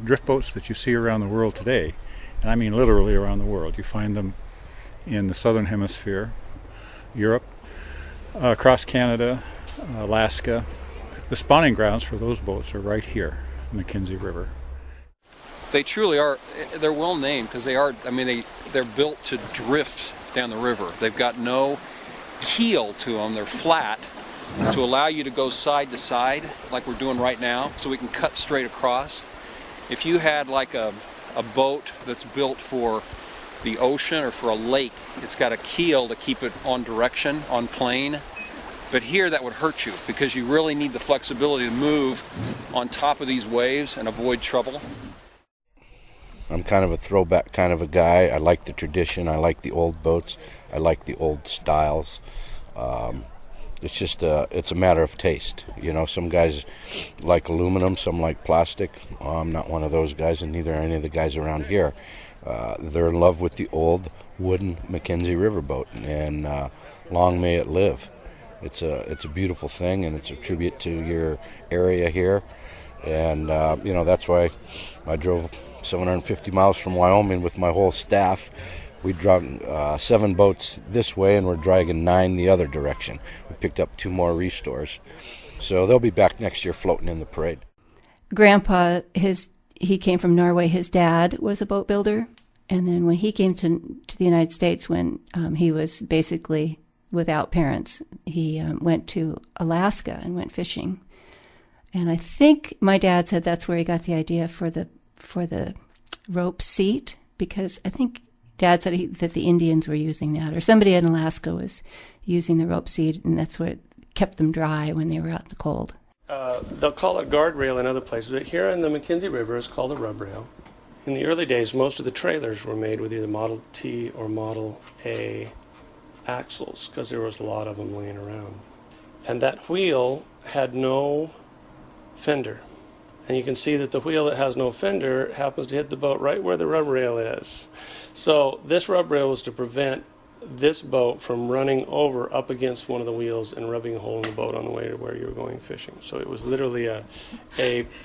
drift boats that you see around the world today, and I mean literally around the world. You find them in the southern hemisphere, Europe, across Canada, Alaska. The spawning grounds for those boats are right here, McKenzie River. They truly are, they're well named because they are, I mean, they're built to drift down the river. They've got no keel to them, they're flat to allow you to go side to side like we're doing right now, so we can cut straight across. If you had like a boat that's built for the ocean or for a lake, it's got a keel to keep it on direction, on plane. But here that would hurt you because you really need the flexibility to move on top of these waves and avoid trouble. I'm kind of a throwback kind of a guy. I like the tradition. I like the old boats. I like the old styles. It's just it's a matter of taste. You know, some guys like aluminum, some like plastic. I'm not one of those guys, and neither are any of the guys around here. They're in love with the old wooden McKenzie riverboat, and long may it live. It's a beautiful thing, and it's a tribute to your area here. And you know, that's why I drove 750 miles from Wyoming with my whole staff. We drove 7 boats this way, and we're dragging 9 the other direction. We picked up 2 more restores, so they'll be back next year floating in the parade. Grandpa, he came from Norway. His dad was a boat builder, and then when he came to the United States, when he was basically without parents, he went to Alaska and went fishing. And I think my dad said that's where he got the idea for the rope seat, because I think Dad said that the Indians were using that, or somebody in Alaska was using the rope seat, and that's what kept them dry when they were out in the cold. They'll call it guardrail in other places, but here in the McKenzie River it's called a rub rail. In the early days, most of the trailers were made with either Model T or Model A axles, because there was a lot of them laying around. And that wheel had no fender. And you can see that the wheel that has no fender happens to hit the boat right where the rub rail is. So this rub rail was to prevent this boat from running over up against one of the wheels and rubbing a hole in the boat on the way to where you were going fishing. So it was literally a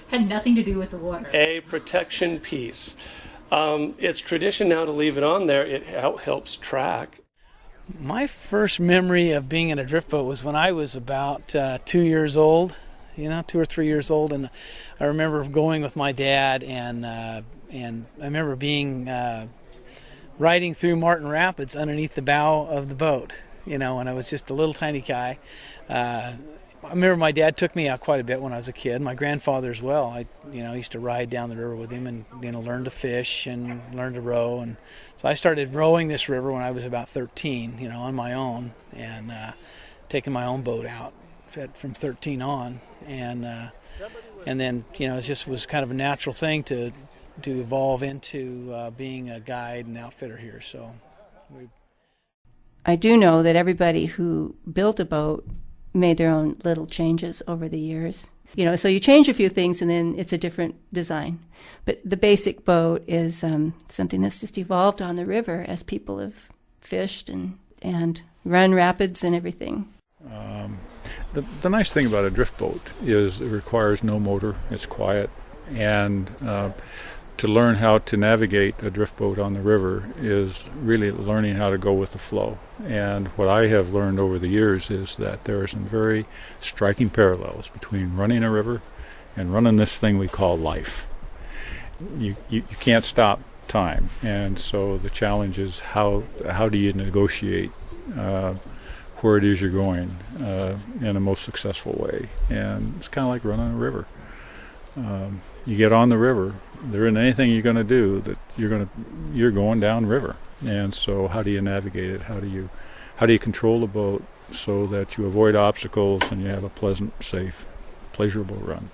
had nothing to do with the water. A protection piece. It's tradition now to leave it on there. It helps track. My first memory of being in a drift boat was when I was about 2 years old. 2 or 3 years old, and I remember going with my dad, and I remember being riding through Martin Rapids underneath the bow of the boat, when I was just a little tiny guy. I remember my dad took me out quite a bit when I was a kid. My grandfather as well. I used to ride down the river with him and learn to fish and learn to row, and so I started rowing this river when I was about 13, on my own, and taking my own boat out from 13 on. And then it just was kind of a natural thing to evolve into being a guide and outfitter here. So I do know that everybody who built a boat made their own little changes over the years. So you change a few things and then it's a different design. But the basic boat is something that's just evolved on the river as people have fished and run rapids and everything. The nice thing about a drift boat is it requires no motor, it's quiet, and to learn how to navigate a drift boat on the river is really learning how to go with the flow. And what I have learned over the years is that there are some very striking parallels between running a river and running this thing we call life. You can't stop time, and so the challenge is how do you negotiate where it is you're going in a most successful way. And it's kind of like running a river. You get on the river, there isn't anything you're going to do that you're going down river. And so how do you navigate it? How do you control the boat so that you avoid obstacles and you have a pleasant, safe, pleasurable run?